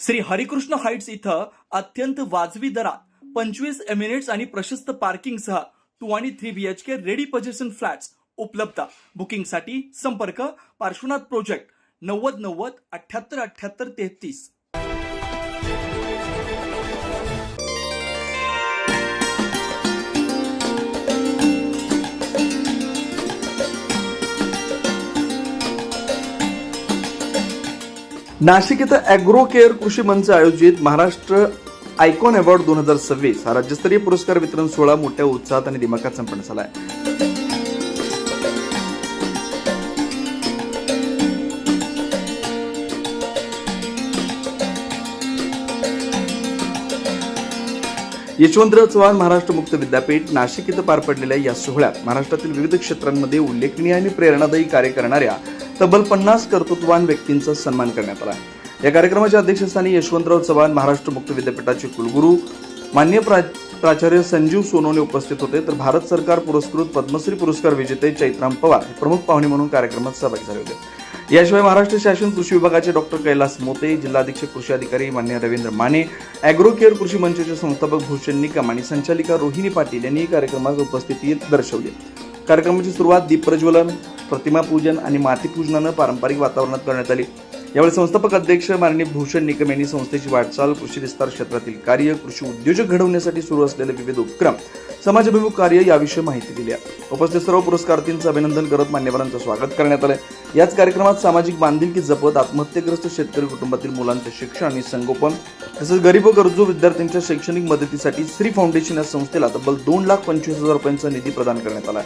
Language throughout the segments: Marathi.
श्री हरिकृष्ण हाइट्स इथं अत्यंत वाजवी दरात 25 एमिनेट्स आणि प्रशस्त पार्किंगसह 2 आणि 3 BHK रेडी पोझिशन फ्लॅट्स उपलब्ध. बुकिंगसाठी संपर्क पार्श्वनाथ प्रोजेक्ट 9090 78 78 33. नाशिक इथं ॲग्रो केअर कृषी मंच आयोजित महाराष्ट्र आयकॉन अवॉर्ड 2026 हा राज्यस्तरीय पुरस्कार वितरण सोहळा मोठ्या उत्साहात आणि दिमाखात संपन्न झाला आहे. यशवंतराव चव्हाण महाराष्ट्र मुक्त विद्यापीठ नाशिक इथं पार पडलेल्या या सोहळ्यात महाराष्ट्रातील विविध क्षेत्रांमध्ये उल्लेखनीय आणि प्रेरणादायी कार्य करणाऱ्या तब्बल 50 कर्तृत्ववान व्यक्तींचा सन्मान करण्यात आला. या कार्यक्रमाच्या अध्यक्षस्थानी यशवंतराव चव्हाण महाराष्ट्र मुक्त विद्यापीठाचे कुलगुरू मान्य प्राचार्य संजीव सोनवणे उपस्थित होते, तर भारत सरकार पुरस्कृत पद्मश्री पुरस्कार विजेते चैत्राम पवार हे प्रमुख पाहुणे म्हणून कार्यक्रमात सहभागी झाले होते. याशिवाय महाराष्ट्र शासन कृषी विभागाचे डॉक्टर कैलास मोते, जिल्हा अधीक्षक कृषी अधिकारी मान्य रवींद्र माने, ॲग्रो केअर कृषी मंचचे संस्थापक भूषण निकम आणि संचालिका रोहिणी पाटील यांनी कार्यक्रमात उपस्थिती दर्शवली. कार्यक्रमाची सुरुवात दीप प्रज्वलन, प्रतिमा पूजन आणि माती पूजनानं पारंपरिक वातावरणात करण्यात आली. यावेळी संस्थापक अध्यक्ष माननीय भूषण निकम यांनी संस्थेची वाटचाल, कृषी विस्तार क्षेत्रातील कार्य, कृषी उद्योजक घडवण्यासाठी सुरू असलेले विविध उपक्रम, समाजाभिमुख कार्य याविषयी माहिती दिली. उपस्थित सर्व पुरस्कारार्थींचं अभिनंदन करत मान्यवरांचं स्वागत करण्यात आलं. याच कार्यक्रमात सामाजिक बांधिलकी जपत आत्महत्येग्रस्त शेतकरी कुटुंबातील मुलांचे शिक्षण आणि संगोपन तसेच गरीब व गरजू विद्यार्थ्यांच्या शैक्षणिक मदतीसाठी श्री फाउंडेशन या संस्थेला तब्बल 2,25,000 रुपयांचा निधी प्रदान करण्यात आला.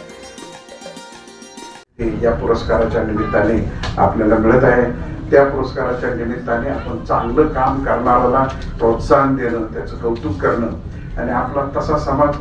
या पुरस्काराच्या निमित्ताने आपल्याला मिळत आहे. त्या पुरस्काराच्या निमित्ताने आपण चांगलं काम करणाऱ्याला प्रोत्साहन देणं, त्याचं कौतुक करणं आणि आपला तसा समाज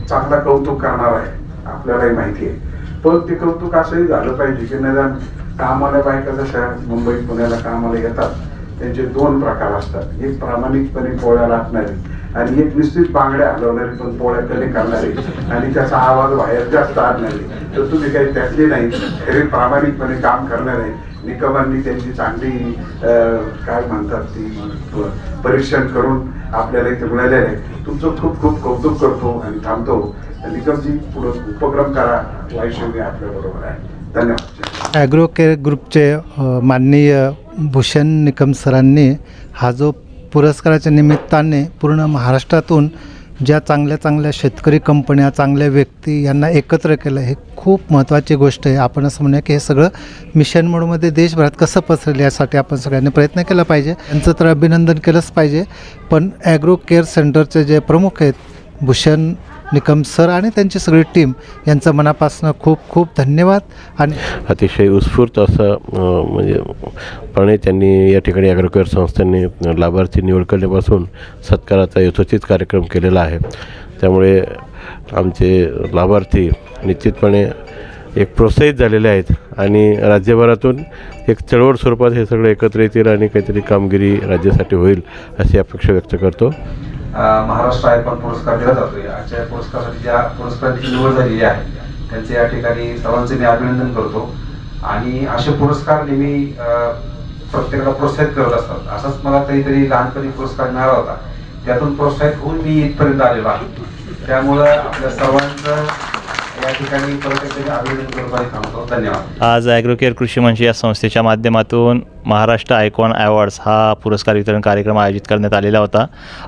चांगला कौतुक करणार आहे आपल्यालाही माहिती आहे. पण ते कौतुक असंही झालं पाहिजे की निदान कामाला बायका जशा मुंबई पुण्याला कामाला येतात त्यांचे 2 प्रकार असतात. एक प्रामाणिकपणे पोळ्या लाटणारी आणि एक निश्चित बांगड्या हलवणारी पण पोळ्या कमी करणारी आणि त्याचा आवाज बाहेर जास्त आणणारी. तर तुम्ही काही त्यातले नाही, तरी प्रामाणिकपणे काम करणारे निकमांनी त्यांची चांगली काय म्हणतात ती परीक्षण करून आपल्याला इथे मिळालेलं आहे. तुमचं खूप खूप कौतुक करतो आणि थांबतो. निकमजी पुढे उपक्रम करा, वायशेवी आपल्या बरोबर आहे. धन्यवाद. ॲग्रो केअर ग्रुपचे माननीय भूषण निकम सरांनी हा जो पुरस्काराच्या निमित्ताने पूर्ण महाराष्ट्रातून ज्या चांगल्या चांगल्या शेतकरी कंपन्या, चांगल्या व्यक्ती यांना एकत्र केलं, हे खूप महत्त्वाची गोष्ट आहे. आपण असं म्हणूया की हे सगळं मिशन मोडमध्ये देशभरात कसं पसरेल यासाठी आपण सगळ्यांनी प्रयत्न केला पाहिजे. यांचं तर अभिनंदन केलंच पाहिजे. पण ॲग्रो केअर सेंटरचे जे प्रमुख आहेत भूषण निकम सर आणि त्यांची सगळी टीम यांचं मनापासून खूप खूप धन्यवाद. आणि अतिशय उत्स्फूर्त असं म्हणजे त्यांनी या ठिकाणी ॲग्रो केअर संस्थेने लाभार्थी निवड करण्यापासून सत्काराचा यथोचित कार्यक्रम केलेला आहे. त्यामुळे आमचे लाभार्थी निश्चितपणे एक प्रोत्साहित झालेले आहेत आणि राज्यभरातून एक चळवळ स्वरूपात हे सगळं एकत्र येतील आणि काहीतरी कामगिरी राज्यासाठी होईल अशी अपेक्षा व्यक्त करतो. महाराष्ट्र आयकॉन पुरस्कार दिला जातो. आजच्या पुरस्कारासाठी ज्या पुरस्कारांची निवड झालेली आहे त्यांचे या ठिकाणी सर्वांचे मी अभिनंदन करतो. आणि असे पुरस्कार नेहमी प्रत्येकाला प्रोत्साहित करत असतात. असाच मला कधीतरी लहानपणी पुरस्कार मिळाला होता, त्यातून प्रोत्साहित होऊन मी इथपर्यंत आलेलो आहे. त्यामुळं आपल्या सर्वांचं या ठिकाणी परत एकदा अभिनंदन करतो आणि थांबतो. धन्यवाद. आज ॲग्रो केअर कृषी मंच या संस्थेच्या माध्यमातून महाराष्ट्र आयकॉन अवॉर्ड्स हा पुरस्कार वितरण कार्यक्रम आयोजित करण्यात आलेला होता.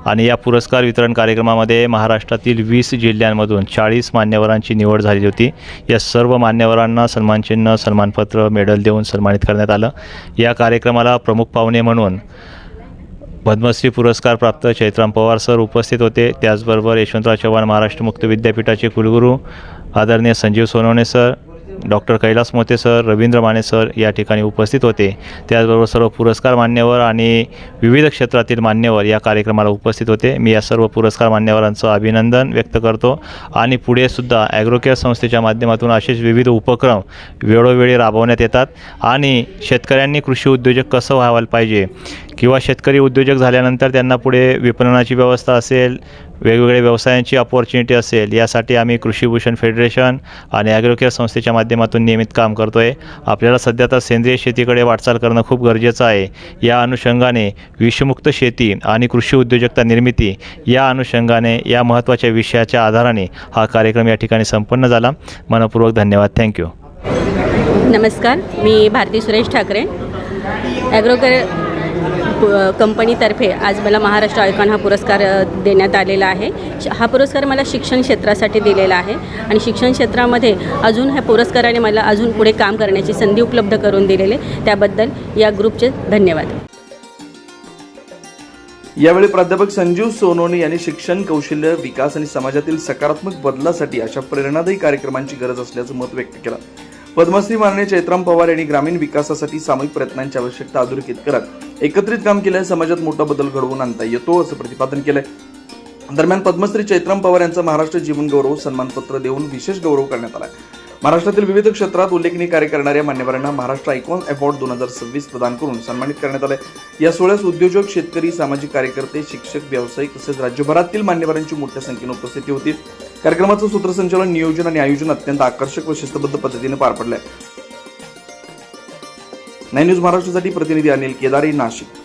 आणि या पुरस्कार वितरण कार्यक्रमामध्ये महाराष्ट्रातील 20 जिल्ह्यांमधून 40 मान्यवरांची निवड झाली होती. या सर्व मान्यवरांना सन्मानचिन्ह, सन्मानपत्र, मेडल देऊन सन्मानित करण्यात आलं. या कार्यक्रमाला प्रमुख पाहुणे म्हणून पद्मश्री पुरस्कार प्राप्त चैत्राम पवार सर उपस्थित होते. त्याचबरोबर यशवंतराव चव्हाण महाराष्ट्र मुक्त विद्यापीठाचे कुलगुरू आदरणीय Sanjeev Sonawane sir, doctor Kailas Mote sir, Ravindra Mane sir या ठिकाणी उपस्थित होते. त्याचबरोबर सर्व पुरस्कार मान्यवर आणि विविध क्षेत्रातील मान्यवर या कार्यक्रमाला उपस्थित होते. मी या सर्व पुरस्कार मान्यवरांचं अभिनंदन व्यक्त करतो आणि पुढे सुद्धा ॲग्रो केअर संस्थेच्या माध्यमातून असेच विविध उपक्रम वेळोवेळी राबवण्यात येतात आणि शेतकऱ्यांनी कृषी उद्योजक कसं व्हायला पाहिजे किंवा शेतकरी उद्योजक झाल्यानंतर त्यांना पुढे विपणनाची व्यवस्था असेल, वेगवेगळ्या व्यवसायांची अपॉर्च्युनिटी असेल, यासाठी आम्ही कृषीभूषण फेडरेशन आणि ॲग्रोकेअर संस्थेच्या माध्यमातून नियमित काम करतो आहे. आपल्याला सध्या तर सेंद्रिय शेतीकडे वाटचाल करणं खूप गरजेचं आहे. या अनुषंगाने विषमुक्त शेती आणि कृषी उद्योजकता निर्मिती या अनुषंगाने या महत्त्वाच्या विषयाच्या आधाराने हा कार्यक्रम या ठिकाणी संपन्न झाला. मनपूर्वक धन्यवाद. थँक्यू. नमस्कार, मी भारती सुरेश ठाकरे. ॲग्रोकेअर कंपनीतर्फे आज मला महाराष्ट्र आयकॉन हा पुरस्कार देण्यात आलेला आहे. हा पुरस्कार मला शिक्षण क्षेत्रासाठी दिलेला आहे आणि शिक्षण क्षेत्रामध्ये अजून ह्या पुरस्काराने मला अजून पुढे काम करण्याची संधी उपलब्ध करून दिलेले, त्याबद्दल या ग्रुपचे धन्यवाद. यावेळी प्राध्यापक संजीव सोनोने यांनी शिक्षण, कौशल्य विकास आणि समाजातील सकारात्मक बदलासाठी अशा प्रेरणादायी कार्यक्रमांची गरज असल्याचं मत व्यक्त केलं. पद्मश्री माननीय चैत्राम पवार यांनी ग्रामीण विकासासाठी सामूहिक प्रयत्नांची आवश्यकता अधोरेखित करत एकत्रित काम केल्यास समाजात मोठा बदल घडवून आणता येतो असं प्रतिपादन केलंय. दरम्यान पद्मश्री चैत्राम पवार यांचा महाराष्ट्र जीवन गौरव सन्मानपत्र देऊन विशेष गौरव करण्यात आला. महाराष्ट्रातील विविध क्षेत्रात उल्लेखनीय कार्य करणाऱ्या मान्यवरांना महाराष्ट्र आयकॉन अवॉर्ड 2026 प्रदान करून सन्मानित करण्यात आले. या सोहळ्यास उद्योजक, शेतकरी, सामाजिक कार्यकर्ते, शिक्षक, व्यावसायिक तसेच राज्यभरातील मान्यवरांची मोठ्या संख्येने उपस्थिती होती. कार्यक्रमाचं सूत्रसंचालन, नियोजन आणि आयोजन अत्यंत आकर्षक व शिस्तबद्ध पद्धतीने पार पडलंय. 9 न्यूज महाराष्ट्रासाठी प्रतिनिधी अनिल केदारी, नाशिक.